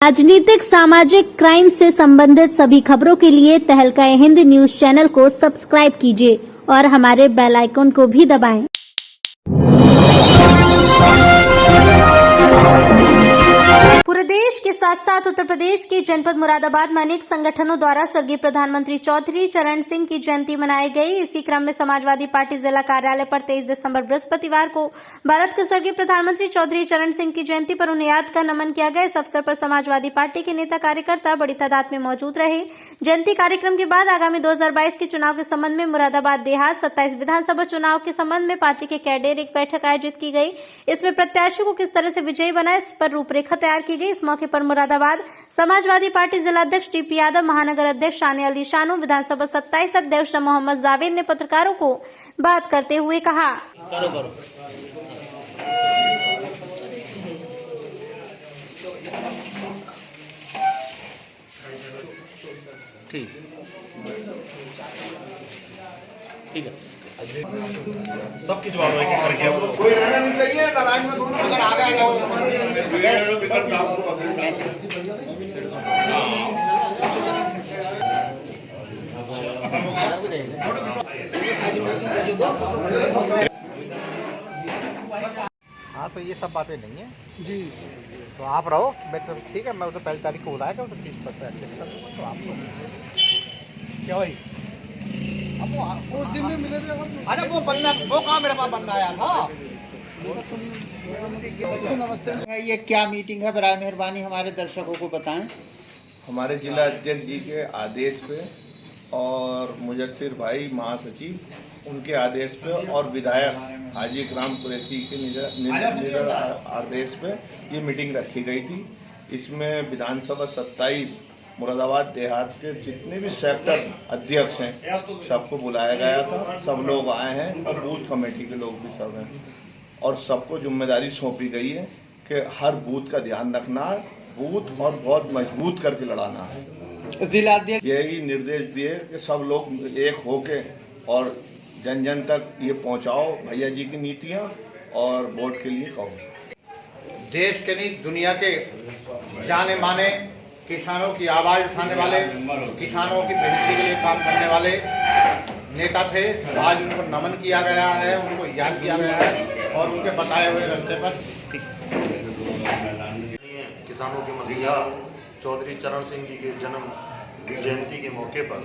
राजनीतिक सामाजिक क्राइम से संबंधित सभी खबरों के लिए तहलका हिंद न्यूज चैनल को सब्सक्राइब कीजिए और हमारे बेल आइकन को भी दबाएं। पूरे देश के साथ साथ उत्तर प्रदेश के जनपद मुरादाबाद में अनेक संगठनों द्वारा स्वर्गीय प्रधानमंत्री चौधरी चरण सिंह की जयंती मनाई गई। इसी क्रम में समाजवादी पार्टी जिला कार्यालय पर 23 दिसंबर बृहस्पतिवार को भारत के स्वर्गीय प्रधानमंत्री चौधरी चरण सिंह की जयंती पर उन्हें याद कर नमन किया गया। इस अवसर पर समाजवादी पार्टी के नेता कार्यकर्ता बड़ी तादाद में मौजूद रहे। जयंती कार्यक्रम के बाद आगामी 2022 के चुनाव के संबंध में मुरादाबाद देहात 27 विधानसभा चुनाव के संबंध में पार्टी के कैडर एक बैठक आयोजित की गई। इसमें प्रत्याशियों को किस तरह से विजयी बनाए इस पर रूपरेखा तैयार की गई। इस मौके पर मुरादाबाद समाजवादी पार्टी जिला अध्यक्ष टीपी यादव, महानगर अध्यक्ष शानी अली शानू, विधानसभा 27 अध्यक्ष मोहम्मद जावेद ने पत्रकारों को बात करते हुए कहा। ठीक है, सबकी जवाब करके कोई रहना नहीं चाहिए नाराज में दोनों अगर आगे आ जाओ हाँ, तो ये सब बातें नहीं है जी। तो आप रहो, मैं तो ठीक है, मैं तो पहली तारीख को बुलाया था, तो 30% एडजस्ट कर दूँगा। तो आप क्या भाई अब उस दिन में मिले थे। अरे वो बंदा वो कहाँ मेरे पास बंदा आया था। नमस्ते। ये क्या मीटिंग है, बराए मेहरबानी हमारे दर्शकों को बताएं। हमारे जिला अध्यक्ष जी के आदेश पे और मुजस्सिर भाई महासचिव उनके आदेश पे और विधायक हाजी इकराम कुरैशी के आदेश पे ये मीटिंग रखी गई थी। इसमें विधानसभा 27 मुरादाबाद देहात के जितने भी सेक्टर अध्यक्ष हैं सबको बुलाया गया था। सब लोग आए हैं और बूथ कमेटी के लोग भी सब हैं और सबको जिम्मेदारी सौंपी गई है कि हर बूथ का ध्यान रखना है, बूथ और बहुत मजबूत करके लड़ाना है। जिला अध्यक्ष यही निर्देश दिए कि सब लोग एक होके और जन जन तक ये पहुंचाओ भैया जी की नीतियां और वोट के लिए कहो। देश के नहीं दुनिया के जाने माने किसानों की आवाज़ उठाने वाले, किसानों की बेहतरी के लिए काम करने वाले नेता थे। आज उनको नमन किया गया है, उनको याद किया गया है और उनके बताए हुए रास्ते पर किसानों के मसीहा चौधरी चरण सिंह जी के जन्म जयंती के मौके पर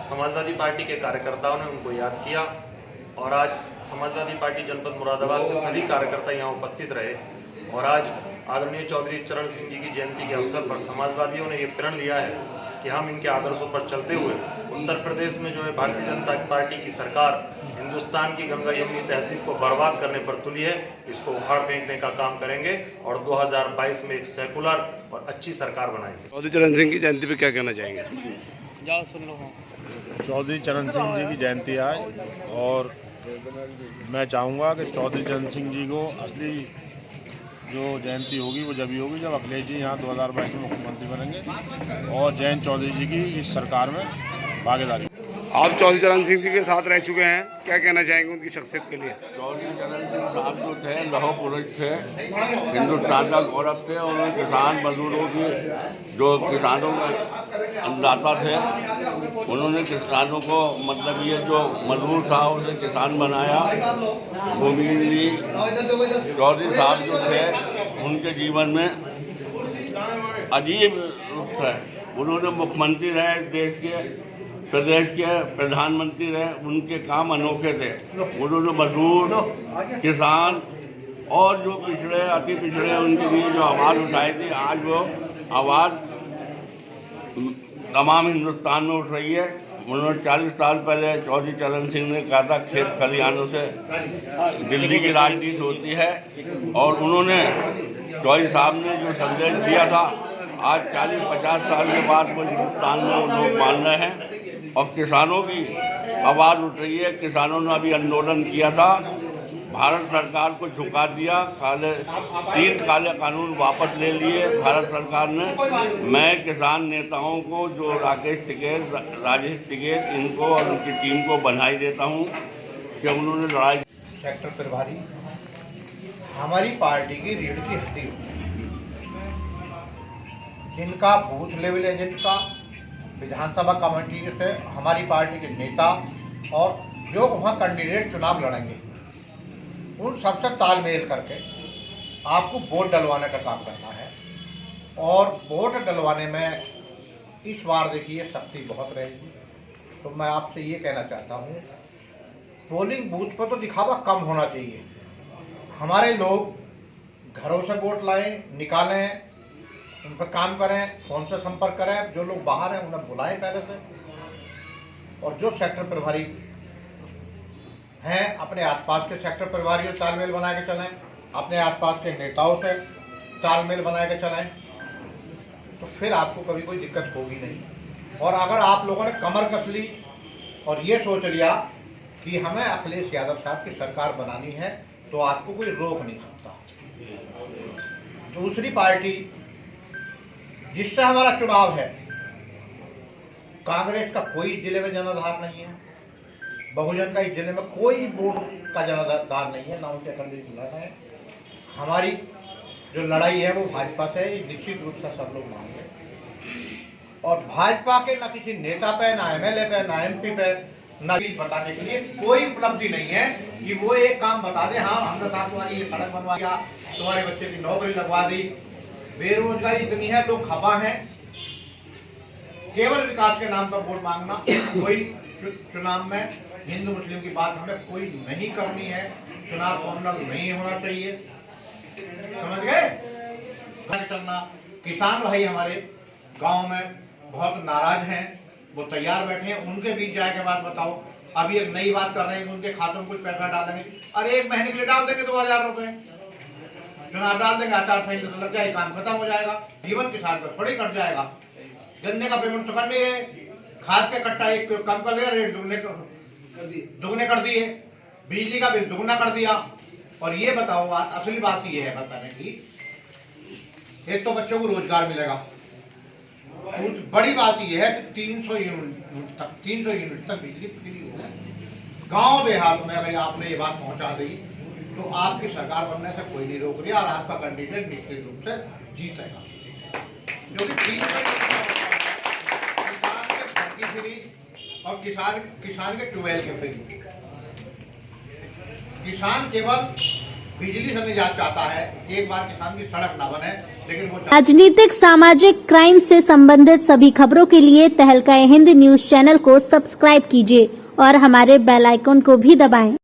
समाजवादी पार्टी के कार्यकर्ताओं ने उनको याद किया और आज समाजवादी पार्टी जनपद मुरादाबाद के सभी कार्यकर्ता यहाँ उपस्थित रहे और आज आदरणीय चौधरी चरण सिंह जी की जयंती के अवसर पर समाजवादियों ने ये प्रण लिया है कि हम इनके आदर्शों पर चलते हुए उत्तर प्रदेश में जो है भारतीय जनता पार्टी की सरकार हिंदुस्तान की गंगा यमुनी तहसीब को बर्बाद करने पर तुली है, इसको उखाड़ फेंकने का काम करेंगे और 2022 में एक सेकुलर और अच्छी सरकार बनाएंगे। चौधरी चरण सिंह की जयंती पे क्या कहना चाहेंगे? जाओ सुन लो। चौधरी चरण सिंह जी की जयंती आज और मैं चाहूँगा कि चौधरी चरण सिंह जी को असली जो जयंती होगी वो जब ही होगी जब अखिलेश जी यहाँ 2022 में मुख्यमंत्री बनेंगे और जयंत चौधरी जी की इस सरकार में भागीदारी। आप चौधरी चरण सिंह जी के साथ रह चुके हैं, क्या कहना चाहेंगे उनकी शख्सियत के लिए? चौधरी चरण सिंह साहब जो थे लौह पुरुष थे, हिंदुस्तान का गौरव थे और किसान मजदूरों की जो किसानों का अन्नदाता थे, उन्होंने किसानों को मतलब ये जो मजदूर था उसे किसान बनाया। भूमि जी चौधरी साहब जो थे उनके जीवन में अजीब रूप है। उन्होंने मुख्यमंत्री रहे देश के, प्रदेश के प्रधानमंत्री रहे, उनके काम अनोखे थे। उन्होंने मजदूर, किसान और जो पिछड़े अति पिछड़े उनके लिए जो आवाज़ उठाई थी, आज वो आवाज़ तमाम हिंदुस्तान में उठ रही है। उन्होंने 40 साल पहले चौधरी चरण सिंह ने कहा था खेत खलिहानों से दिल्ली की राजनीति होती है और उन्होंने चौधरी साहब ने जो संदेश दिया था आज 40-50 साल के बाद वो हिंदुस्तान में लोग मान रहे हैं और किसानों की आवाज़ उठ रही है। किसानों ने अभी आंदोलन किया था, भारत सरकार को झुका दिया, 3 काले कानून वापस ले लिए भारत सरकार ने। मैं किसान नेताओं को जो राकेश टिकैत, राजेश टिकैत, इनको और उनकी टीम को बधाई देता हूं कि उन्होंने लड़ाई। सेक्टर प्रभारी हमारी पार्टी की रीढ़ की हड्डी जिनका बूथ लेवल एजेंट का, विधानसभा कमेटी से हमारी पार्टी के नेता और जो वहाँ कैंडिडेट चुनाव लड़ेंगे, उन सबसे तालमेल करके आपको वोट डलवाने का काम करना है। और वोट डलवाने में इस बार देखिए सख्ती बहुत रहेगी। तो मैं आपसे ये कहना चाहता हूँ, पोलिंग बूथ पर तो दिखावा कम होना चाहिए। हमारे लोग घरों से वोट लाएं, निकालें, उन पर काम करें, फ़ोन से संपर्क करें। जो लोग बाहर हैं उन्हें बुलाएं पहले से, और जो सेक्टर प्रभारी हैं अपने आसपास के सेक्टर प्रभारियों से तालमेल बना के चलें, अपने आसपास के नेताओं से तालमेल बना के चलें, तो फिर आपको कभी कोई दिक्कत होगी नहीं। और अगर आप लोगों ने कमर कस ली और ये सोच लिया कि हमें अखिलेश यादव साहब की सरकार बनानी है, तो आपको कोई रोक नहीं सकता। दूसरी पार्टी जिससे हमारा चुनाव है, कांग्रेस का कोई जिले में जनाधार नहीं है, बहुजन का इस जिले में कोई वोट का जनाधार नहीं है, ना उनके कैंडिडेट लड़ है। हमारी जो लड़ाई है वो भाजपा से निश्चित रूप से सब लोग मांगे, और भाजपा के ना किसी नेता पे, ना एमएलए पे, ना एमपी पे, ना बताने के लिए कोई उपलब्धि नहीं है कि वो एक काम बता दे, हाँ हमने साथ तुम्हारी ये सड़क बनवा दिया, तुम्हारे बच्चे की नौकरी लगवा दी। बेरोजगारी इतनी है, लोग खपा हैं। केवल विकास के नाम पर वोट मांगना, कोई चुनाव में हिंदू मुस्लिम की बात हमें कोई नहीं करनी है। चुनाव कॉमनल नहीं होना चाहिए, समझ गए? चलना। किसान भाई हमारे गांव में बहुत नाराज हैं, वो तैयार बैठे हैं। उनके बीच जाए के बाद बताओ, अभी एक नई बात कर रहे हैं कि उनके खातों में कुछ पैसा डालेंगे। अरे 1 महीने के लिए डाल देंगे 2000 रुपए, चुनाव डाल देंगे, आचार संहिता तो लग जाए, काम खत्म हो जाएगा। जीवन किसान का थोड़ी कट जाएगा। गन्ने का पेमेंट तो कर नहीं रहे, खाद के कट्टा एक कम कर लिया, रेट दुगने कर दिए, बिजली का बिल दुगना कर दिया। और ये बताओ, बात असली बात ये है बताने की, एक तो बच्चों को रोजगार मिलेगा। कुछ बड़ी बात ये है कि 300 यूनिट तक बिजली फ्री होगी गांव देहात में। अगर आपने ये बात पहुंचा दी तो आपकी सरकार बनने से कोई नहीं रोक रहा, और आपका कैंडिडेट निश्चित रूप से जीतेगा। जो कि किसान के घर की फ्री और किसान के ट्यूबवेल के फ्री। किसान केवल बिजली से निजात चाहता है, एक बार किसान की सड़क ना बने, लेकिन वो राजनीतिक, सामाजिक, क्राइम से संबंधित सभी खबरों के लिए तहलका हिंद न्यूज चैनल को सब्सक्राइब कीजिए और हमारे बेल आइकन को भी दबाएं।